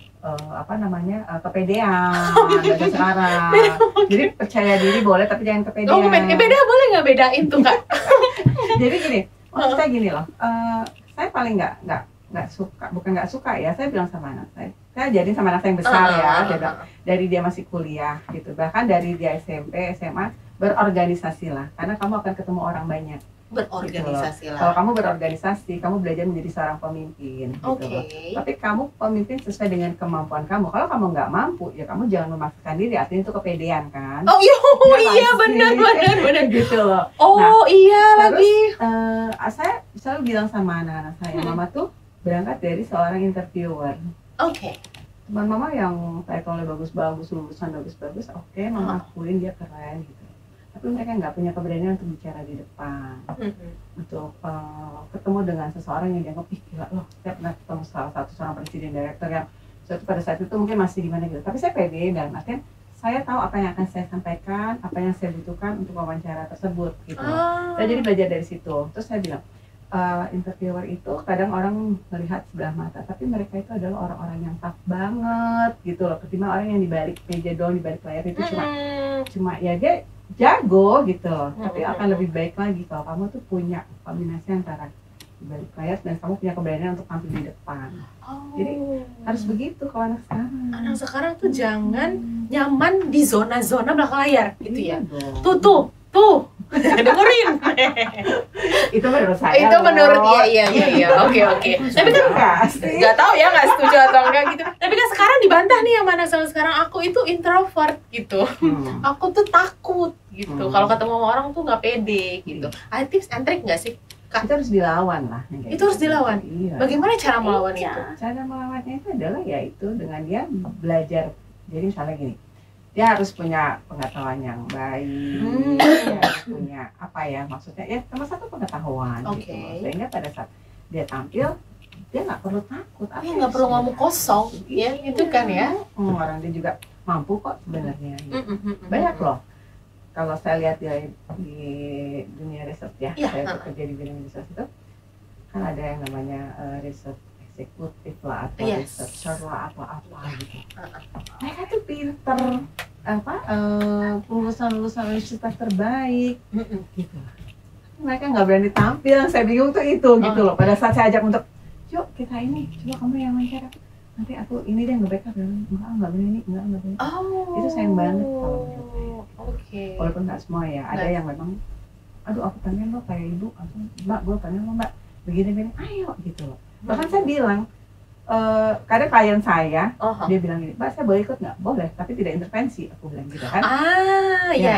kepedean bahasa sekarang. Jadi percaya diri boleh tapi jangan kepedean. Oh, beda boleh nggak bedain tuh Kak? Jadi gini, maksud saya gini loh, saya paling nggak suka, bukan nggak suka ya, saya bilang sama anak saya jadiin sama anak saya yang besar ya, dari dia masih kuliah gitu, bahkan dari dia SMP, SMA, berorganisasi lah, karena kamu akan ketemu orang banyak. Berorganisasi gitu lah. Kalau kamu berorganisasi, kamu belajar menjadi seorang pemimpin. Gitu loh. Tapi kamu pemimpin sesuai dengan kemampuan kamu. Kalau kamu nggak mampu, ya kamu jangan memaksakan diri. Artinya itu kepedean kan? Oh iya benar. Gitu loh. Oh nah, iya lagi. Saya selalu bilang sama anak-anak saya, mama tuh berangkat dari seorang interviewer. Teman mama yang title-nya bagus-bagus, lulusan bagus-bagus, mama akuin dia keren gitu. Tapi mereka nggak punya keberanian untuk bicara di depan, untuk ketemu dengan seseorang yang dianggap gila loh. Saya pernah ketemu salah satu seorang presiden direktur yang pada saat itu mungkin masih gimana gitu, tapi saya pede dan akhirnya saya tahu apa yang akan saya sampaikan, apa yang saya butuhkan untuk wawancara tersebut gitu. Saya jadi belajar dari situ. Terus saya bilang, interviewer itu kadang orang melihat sebelah mata, tapi mereka itu adalah orang-orang yang tough banget gitu loh, ketimbang orang yang di balik meja doang, di balik layar itu cuma ya dia jago gitu, tapi akan lebih baik lagi kalau kamu tuh punya kombinasi antara di balik layar dan kamu punya keberanian untuk tampil di depan. Jadi harus begitu kalau anak sekarang. Anak sekarang tuh jangan nyaman di zona-zona belakang layar gitu ya. Dong. Tuh dengerin. Itu menurut saya. Itu menurut iya. Oke. Tapi kan nggak tahu ya, nggak setuju atau enggak gitu. Tapi kan sekarang dibantah nih yang mana sama sekarang, aku itu introvert gitu. Aku tuh takut gitu. Kalau ketemu sama orang tuh nggak pede gitu. Ada tips and trick nggak sih? Itu harus dilawan lah. Itu harus dilawan. Iya. Bagaimana cara melawan itu? Cara melawannya itu adalah yaitu dengan dia belajar. Jadi misalnya gini, dia harus punya pengetahuan yang baik, dia harus punya apa ya maksudnya ya sama satu pengetahuan gitu. Sehingga pada saat dia tampil dia nggak perlu takut. Nggak perlu ngomong kosong, ya itu kan ya. Orang dia juga mampu kok sebenarnya. Banyak loh. Kalau saya lihat di dunia riset ya, saya bekerja di bidang riset itu kan ada yang namanya riset eksekutif lah atau researcher lah atau apa gitu. Mereka tuh pinter lulusan universitas terbaik gitu. Mereka nggak berani tampil, saya bingung tuh itu gitu loh. Pada saat saya ajak untuk yuk kita ini coba kamu yang wawancara, nanti aku ini deh nge-backup, enggak berani, enggak berani. Itu sayang banget kalau menurut saya. Walaupun nggak semua ya, ada yang memang aduh aku pengen lo kayak ibu, atau mbak gue pengen lo mbak begini ayo gitu loh. Bahkan saya bilang kadang klien saya dia bilang gini, mbak saya boleh ikut nggak? Boleh, tapi tidak intervensi, aku bilang gitu kan. Iya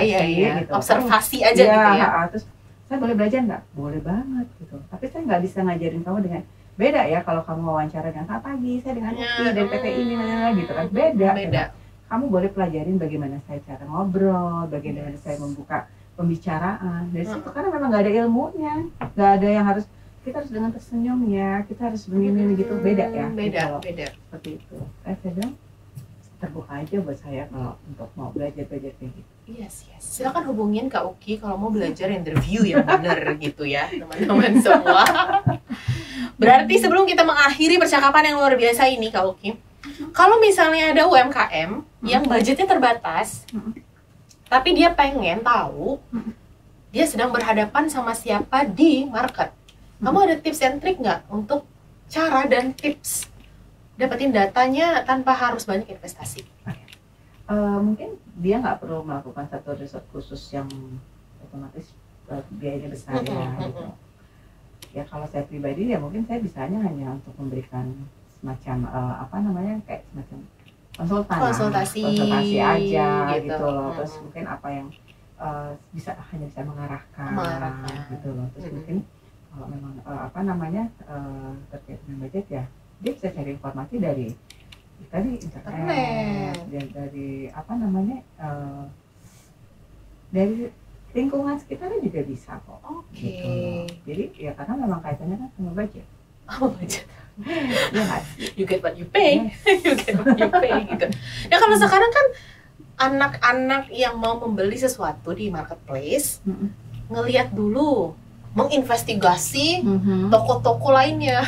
gitu. Observasi aja gitu ya. Terus saya boleh belajar nggak? Boleh banget gitu, tapi saya nggak bisa ngajarin kamu dengan beda ya. Kalau kamu wawancara dengan Kak Pagi, saya dengan Uki dari PT ini gitu kan, beda. Kamu boleh pelajarin bagaimana saya cara ngobrol, bagaimana saya membuka pembicaraan. Dari situ karena memang nggak ada ilmunya, nggak ada yang harus kita harus dengan tersenyum ya, kita harus begini gitu, beda ya. Beda. Seperti itu. Saya bilang terbuka aja buat saya kalau untuk mau belajar kayak gitu. Yes. Silakan hubungin Kak Uki kalau mau belajar interview yang benar gitu ya, teman-teman semua. Berarti sebelum kita mengakhiri percakapan yang luar biasa ini Kak Uki, kalau misalnya ada UMKM yang budgetnya terbatas, tapi dia pengen tahu dia sedang berhadapan sama siapa di market, kamu ada tips and trick nggak untuk cara dan tips dapetin datanya tanpa harus banyak investasi? Mungkin dia nggak perlu melakukan satu riset khusus yang otomatis biayanya besar ya. Gitu. Ya kalau saya pribadi ya mungkin saya bisanya hanya untuk memberikan semacam kayak semacam konsultasi aja gitu loh. Terus mungkin apa yang hanya bisa mengarahkan gitu loh. Terus mungkin kalau memang terkait dengan budget ya dia bisa cari informasi dari internet. Dari dari lingkungan sekitarnya juga bisa kok. Gitu. Jadi ya karena memang kaitannya kan sama budget. You get what you pay. You get what you pay gitu. Ya kalau sekarang kan anak-anak yang mau membeli sesuatu di marketplace ngelihat dulu, menginvestigasi toko-toko lainnya,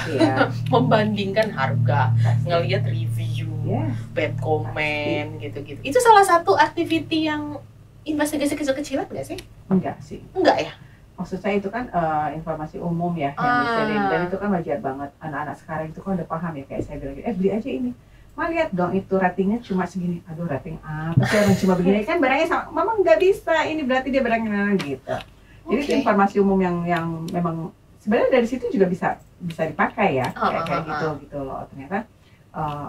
membandingkan harga, ngelihat review, bad comment gitu-gitu. Itu salah satu activity yang investigasi kecil-kecilan nggak sih? Enggak sih. Enggak ya? Maksud saya itu kan informasi umum ya yang bisa dan itu kan wajar banget. Anak-anak sekarang itu kan udah paham ya, kayak saya bilang beli aja ini. Lihat dong itu ratingnya cuma segini. Aduh rating apa sih orang cuma begini, kan barangnya sama. Mama nggak bisa, ini berarti dia barangnya gitu. Jadi itu informasi umum yang memang sebenarnya dari situ juga bisa dipakai ya, kayak gitu loh. Ternyata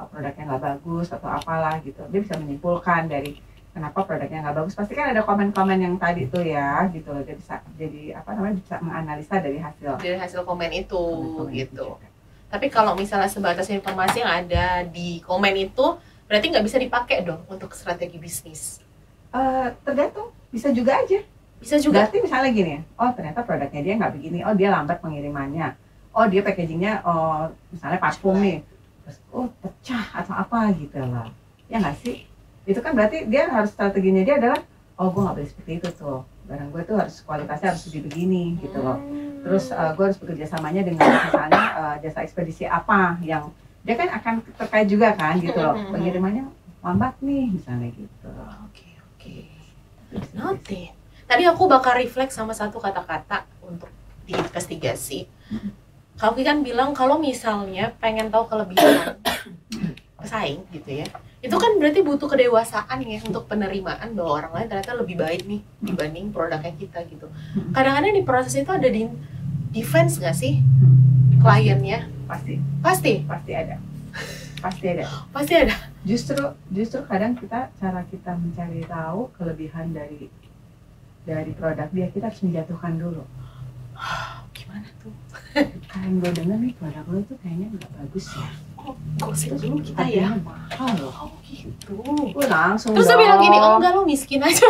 produknya nggak bagus atau apalah gitu, dia bisa menyimpulkan dari kenapa produknya nggak bagus. Pasti kan ada komen-komen yang tadi tuh ya gitu loh. Dia bisa bisa menganalisa dari hasil komen itu gitu. Tapi kalau misalnya sebatas informasi yang ada di komen itu, berarti nggak bisa dipakai dong untuk strategi bisnis? Tergantung, bisa juga aja. Bisa juga. Berarti misalnya gini, ternyata produknya dia nggak begini, dia lambat pengirimannya, dia packagingnya, misalnya parfum nih, terus pecah atau apa gitu loh, ya nggak sih? Itu kan berarti dia harus strateginya dia adalah, gue nggak boleh seperti itu tuh, barang gue tuh harus kualitasnya harus begini gitu loh. Terus gue harus bekerja samanya dengan misalnya jasa ekspedisi apa yang dia kan akan terkait juga kan gitu loh, pengirimannya lambat nih misalnya gitu. Oke. Noted. Tadi aku bakal refleks sama satu kata-kata untuk diinvestigasi. Kau kan bilang kalau misalnya pengen tahu kelebihan pesaing gitu ya, itu kan berarti butuh kedewasaan ya untuk penerimaan bahwa orang lain ternyata lebih baik nih dibanding produknya kita gitu. Kadang-kadang di proses itu ada di defense nggak sih kliennya? Pasti ada. Pasti ada. Justru kadang cara kita mencari tahu kelebihan dari produk dia, kita harus menjatuhkan dulu. Gimana tuh? Kayak gue denger nih produk lo tuh kayaknya nggak bagus ya. Gosip dulu kita ya. Mahal loh. Oh gitu. Gue langsung terus dong. dia bilang gini, oh enggak lo miskin aja.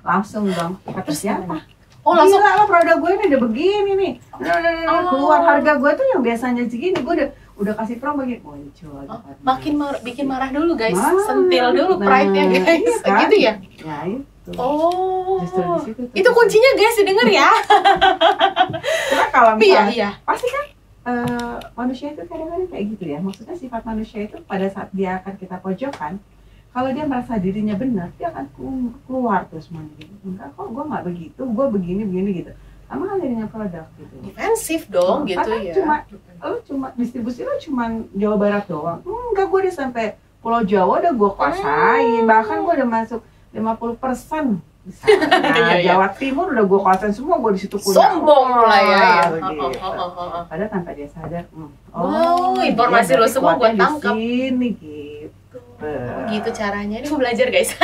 Langsung dong. Kata siapa? Oh langsung. Gila lo produk gue ini udah begini nih. Keluar harga gue tuh yang biasanya segini, gue udah kasih promo begini. Muncul. Bikin marah dulu guys. Sentil dulu pride-nya guys. Iya kan? Gitu ya? Ya itu. Oh, justru di situ tuh. itu kuncinya guys, didengar ya. Karena kalau misalnya, iya. pasti kan manusia itu kadang-kadang kayak gitu ya. Maksudnya sifat manusia itu pada saat dia akan kita pojokkan, kalau dia merasa dirinya benar, dia akan keluar terus semuanya. Enggak kok, gue nggak begitu, gue begini gitu. Sama kan dengan produk gitu. Defensif dong gitu ya. Cuma distribusi lo cuma Jawa Barat doang. Enggak, gue udah sampai Pulau Jawa udah gue kuasain. Bahkan gue udah masuk 50%. Misalnya, Jawa Timur udah gue kuasain semua, gue di situ punya. Sombong mulai ya. Padahal tanpa dia sadar, informasi lo semua gue tangkap. Sini gitu. Gitu caranya. Ini gue belajar guys.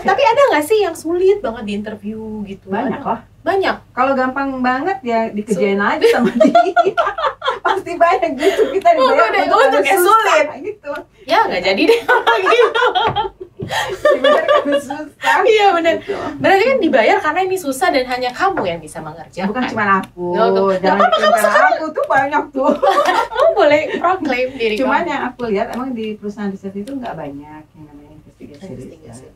Tapi ada nggak sih yang sulit banget di interview gitu? Banyak lah. Banyak. Kalau gampang banget ya dikerjain aja sama dia. Pasti banyak gitu, kita dibayar untuk yang sulit gitu. Ya nggak jadi deh. Dibayar karena susah. Iya benar. Berarti kan dibayar karena ini susah dan hanya kamu yang bisa mengerjakan. Bukan cuma aku. Jangan karena aku tuh banyak tuh. Kamu boleh proklaim diri kamu. Cuman yang aku lihat emang di perusahaan riset itu nggak banyak yang namanya investigasi riset.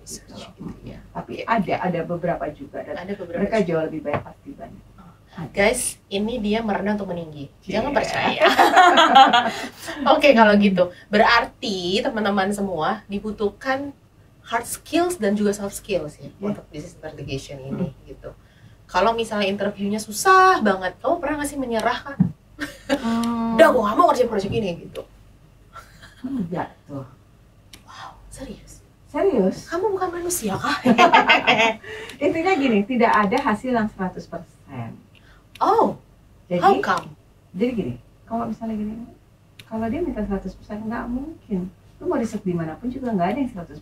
Tapi ada beberapa juga. Dan mereka jauh lebih banyak, pasti banyak. Guys, ini dia merendah untuk meninggi. Jangan percaya. Oke, kalau gitu. Berarti teman-teman semua dibutuhkan hard skills dan juga soft skills ya untuk business investigation ini gitu. Kalau misalnya interviewnya susah banget, kamu pernah nggak sih menyerah kan? Udah, gue nggak mau kerja proyek ini gitu. Enggak tuh. Wow, serius? Kamu bukan manusia kah? Intinya gini, tidak ada hasil yang 100%. Oh, jadi, how come? Jadi gini, kalau misalnya gini, kalau dia minta 100% nggak mungkin. Lu mau riset dimanapun juga nggak ada yang 100%.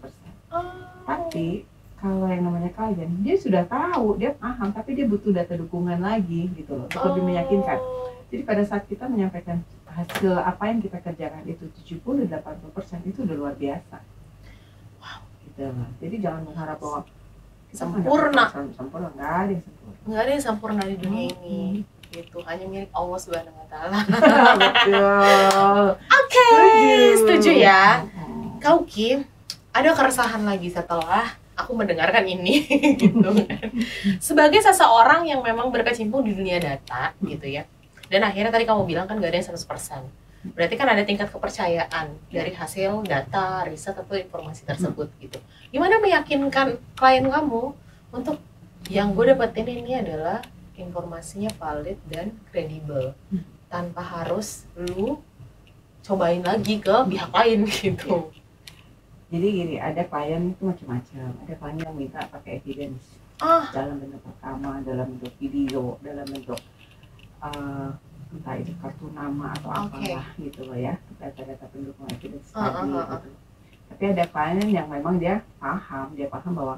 Tapi kalau yang namanya klien, dia sudah tahu, dia paham, tapi dia butuh data dukungan lagi gitu loh, untuk lebih meyakinkan. Jadi pada saat kita menyampaikan hasil apa yang kita kerjakan itu 70-80% itu udah luar biasa. Wow, gitu loh. Jadi jangan mengharap bahwa sempurna. Nggak ada yang sempurna. Nggak ada yang sempurna di dunia ini. Gitu, hanya milik Allah Subhanahu wa Ta'ala. Betul. Oke, setuju ya. Kau Kim, ada keresahan lagi setelah aku mendengarkan ini gitu kan. Sebagai seseorang yang memang berkecimpung di dunia data gitu ya. Dan akhirnya tadi kamu bilang kan gak ada yang 100%. Berarti kan ada tingkat kepercayaan dari hasil data, riset atau informasi tersebut gitu. Gimana meyakinkan klien kamu untuk yang gue dapetin ini adalah informasinya valid dan kredibel tanpa harus lu cobain lagi ke pihak lain gitu. Jadi gini, ada klien itu macam-macam. Ada klien yang minta pakai evidence dalam bentuk rekaman, dalam bentuk video, dalam bentuk entah itu kartu nama atau apalah gitu loh ya, data-data pendukung evidence tadi gitu. Tapi ada klien yang memang dia paham bahwa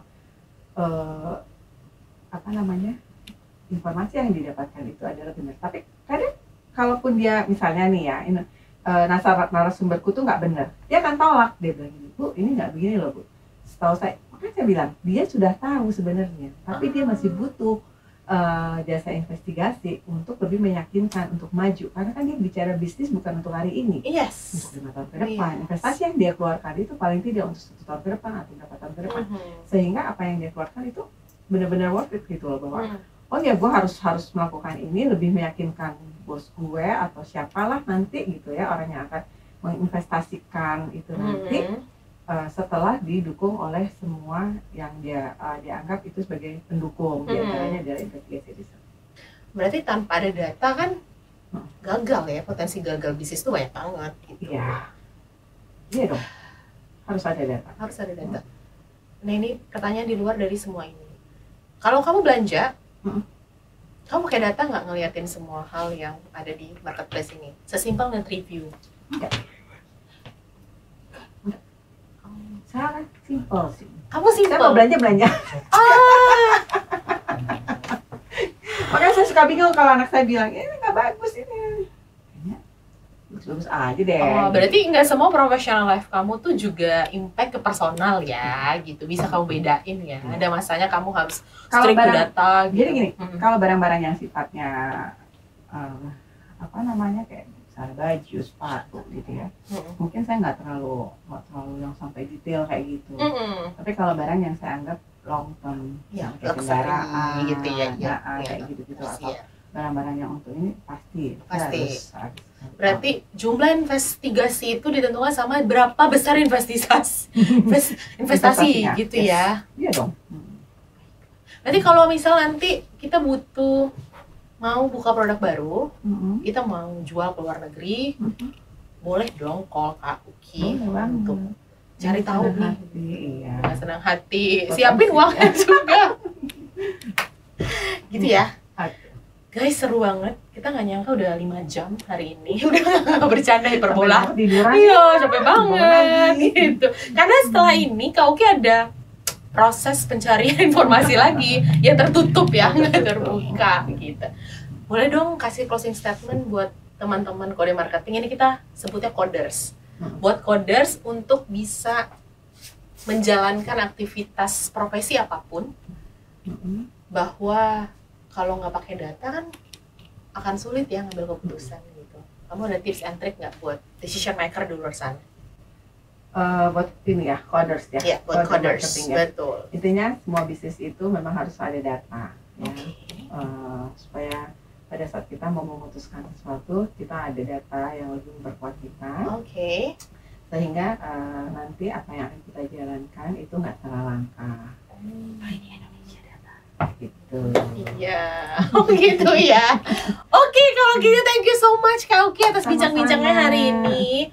informasi yang didapatkan itu adalah benar. Tapi kadang kalaupun dia misalnya nih ya, narasumberku tuh nggak benar, dia akan tolak. Dia bilang gini, Bu, ini nggak begini loh Bu. Setahu saya, makanya saya bilang dia sudah tahu sebenarnya, tapi dia masih butuh jasa investigasi untuk lebih meyakinkan untuk maju, karena kan dia bicara bisnis bukan untuk hari ini, untuk 5 tahun ke depan. Investasi yang dia keluarkan itu paling tidak untuk 1 tahun ke depan atau berapa tahun ke depan, sehingga apa yang dia keluarkan itu benar-benar worth it gitu loh, bahwa oh ya gue harus melakukan ini, lebih meyakinkan bos gue atau siapalah nanti gitu ya, orang yang akan menginvestasikan itu nanti setelah didukung oleh semua yang dia dianggap itu sebagai pendukung, diantaranya adalah investigasi riset. Berarti tanpa ada data kan gagal ya, potensi gagal bisnis tuh banyak banget gitu. Iya dong, harus ada data. Harus ada data. Nah ini pertanyaan di luar dari semua ini. Kalau kamu belanja, kamu pakai data nggak ngeliatin semua hal yang ada di marketplace ini? Sesimpel nge-review. Enggak. Saya simple sih. Kamu simpel. Saya mau belanja. Makanya saya suka bingung kalau anak saya bilang, ini nggak bagus ini. Kayaknya bagus-bagus aja deh. Oh, berarti nggak semua professional life kamu tuh juga impact ke personal ya, gitu. Bisa kamu bedain ya. Ada masanya kamu harus strict to data. Gitu. Jadi gini, kalau barang-barang yang sifatnya apa namanya kayak misalnya baju, sepatu gitu ya, mungkin saya nggak terlalu yang sampai detail kayak gitu. Tapi kalau barang yang saya anggap long term, ya, kayak kendaraan gitu ya, kayak gitu-gitu atau barang-barang yang untuk ini pasti. Harus. Berarti jumlah investigasi itu ditentukan sama berapa besar investasi gitu ya. Iya dong. Berarti kalau misal nanti kita butuh mau buka produk baru, kita mau jual ke luar negeri, boleh dong call Kak Uki untuk cari tahu nih. Iya. Senang hati, siapin uangnya juga. Gitu ya. Guys, seru banget. Kita nggak nyangka udah 5 jam hari ini. Udah nggak bercanda hiperbola. Iya, capek banget gitu. Karena setelah ini Kak Uki ada proses pencarian informasi lagi yang tertutup ya, nggak terbuka gitu. Boleh dong kasih closing statement buat teman-teman kode marketing, ini kita sebutnya coders. Buat coders untuk bisa menjalankan aktivitas profesi apapun, bahwa kalau nggak pakai data kan akan sulit ya ngambil keputusan gitu. Kamu ada tips and trick nggak buat decision maker di luar sana? Buat ini ya, coders ya. Iya, buat coders, ya. Betul. Intinya semua bisnis itu memang harus ada data, ya. Supaya pada saat kita mau memutuskan sesuatu, kita ada data yang lebih memperkuat kita. Sehingga nanti apa yang akan kita jalankan itu nggak salah langkah. Ini Indonesia data. Gitu. Iya, gitu ya. Oke, kalau gitu thank you so much Kak Uki atas bincang-bincangnya hari ini.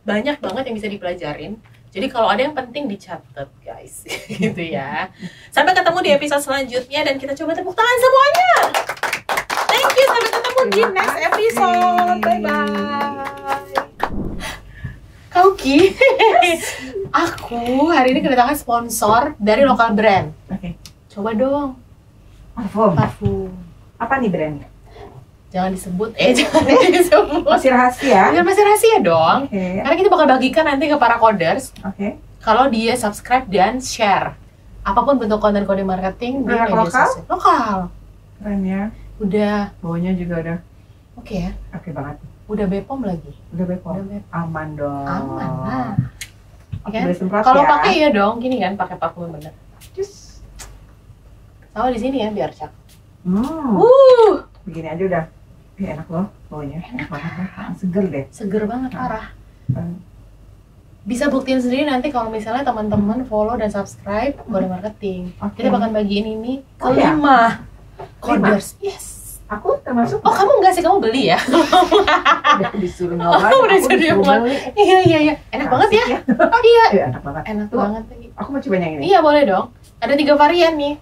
Banyak banget yang bisa dipelajarin. Jadi kalau ada yang penting dicatat guys, gitu ya. Sampai ketemu di episode selanjutnya dan kita coba tepuk tangan semuanya. Thank you, sampai ketemu di next episode. Bye bye. Kak Uki, aku hari ini kedatangan sponsor dari lokal brand. Coba dong. Parfum. Apa nih brandnya? Jangan disebut, jangan disebut. Masih rahasia? Masih rahasia dong. Karena kita bakal bagikan nanti ke para coders. Kalau dia subscribe dan share apapun bentuk konten kode marketing di media sosial. Lokal. Keren ya. Udah. Baunya juga udah. Oke ya. Oke banget. Udah Bepom lagi. Udah Bepom. Aman dong. Aman lah. Kalau pakai ya dong, gini kan pakai parfum yang bener. Sama di sini ya biar cakep. Begini aja udah. Enak loh baunya. Enak banget. Seger deh. Seger banget parah. Bisa buktiin sendiri nanti kalau misalnya teman-teman follow dan subscribe kode marketing. Kita bakal bagiin ini ke 5 coders. Yes. Aku termasuk. Oh kamu enggak sih, kamu beli ya? Udah disuruh nyobain. Udah disuruh nyobain. Iya. Enak banget ya? Iya. Enak banget. Enak banget. Aku mau coba yang ini. Iya boleh dong. Ada 3 varian nih.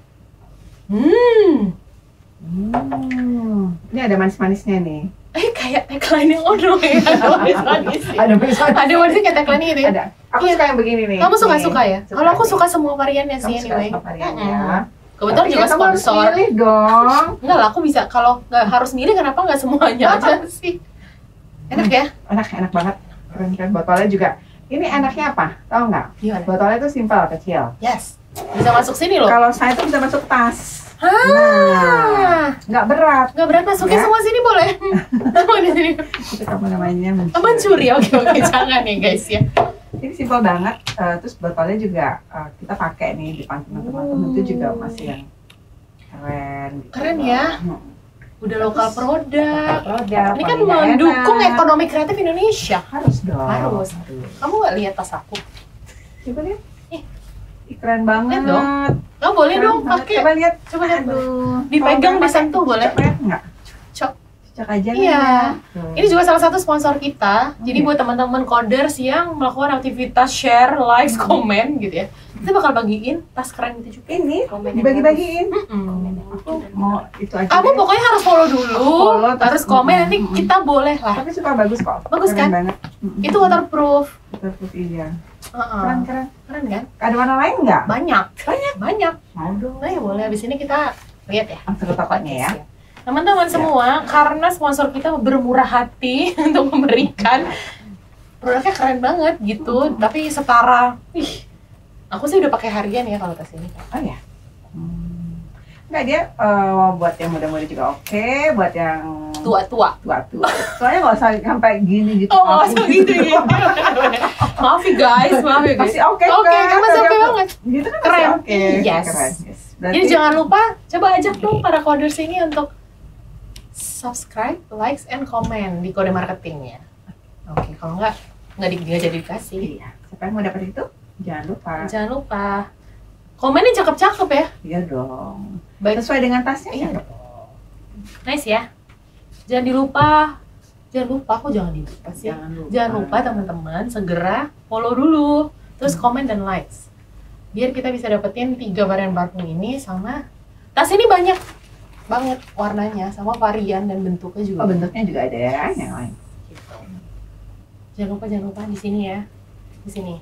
Ini ada manis-manisnya nih. Kayak tagline yang ono ya. Ada manisnya kayak tagline ini. Ada. Aku suka yang begini nih. Kamu suka ya? Kalau aku suka semua variannya sih anyway. Kebetulan juga sponsor. Pilih dong. Enggak lah, aku bisa. Kalau nggak harus milih, kenapa nggak semuanya aja sih? Enak ya? Enak banget. Keren kan botolnya juga. Ini enaknya apa? Tahu nggak? Botolnya tuh simpel, kecil. Yes. Bisa masuk sini loh. Kalau saya tuh bisa masuk tas. Nggak berat. Nggak berat, masuknya semua sini boleh. Semua di sini. Itu kamu namanya mencuri. Oke, jangan ya guys ya. Ini simpel banget. Terus botolnya juga kita pakai nih di depan teman-teman itu juga masih yang keren. Gitu. Keren ya. Udah lokal produk. Ini kan mendukung ekonomi kreatif Indonesia. Harus dong. Harus. Kamu nggak lihat tas aku? Coba lihat. Keren banget. Oh boleh dong pakai. Coba lihat. Dipegang, disentuh boleh? Enggak. Cek aja kan Iya. ya. Ini juga salah satu sponsor kita. Jadi buat teman-teman coders yang melakukan aktivitas share, likes, komen gitu ya, kita bakal bagiin tas keren itu juga. Ini Komen yang dibagi-bagiin. Aku Mau itu aja. Kamu deh. pokoknya harus follow dulu, Follow, terus terus- komen, nanti kita boleh lah. Tapi suka bagus kok. Bagus Keren kan? banget. Itu waterproof. Waterproof, iya. Heeh. Keren. Keren kan? Ada warna lain nggak? Banyak. Mau Mau dong. Nah, ya boleh. Abis ini kita lihat ya. Langsung ke tokonya ya. Teman-teman semua, karena sponsor kita bermurah hati untuk memberikan produknya keren banget gitu, tapi setara. Aku sih udah pakai harian ya kalau tas ini. Oh ya. Enggak, dia buat yang muda-muda juga oke, buat yang Tua-tua. tua-tua. Soalnya nggak usah sampai gini gitu. Oh, nggak usah kaku gitu ya. Maaf ya guys, maaf ya guys. Masih oke Oke, kan? masih Tapi oke aku- banget. Gitu kan Keren. masih oke. Yes. Keren. Yes. Jadi Berarti jangan lupa, coba ajak dong para coders ini untuk subscribe, likes, and comment di kode marketing ya. Oke, kalau nggak jadi dikasih. iya. Siapa yang mau dapat itu? Jangan lupa. Jangan lupa. Komennya cakep-cakep ya. Iya dong. Baik. Sesuai dengan tasnya. Iya ya? Nice ya. Jangan lupa, aku jangan dilupa sih. Jangan lupa teman-teman segera follow dulu, terus komen dan likes. Biar kita bisa dapetin 3 varian parfum ini sama tas ini banyak banget warnanya sama varian dan bentuknya juga. Oh, bentuknya juga ada ya yang lain. Gitu. Jangan lupa di sini ya. Di sini.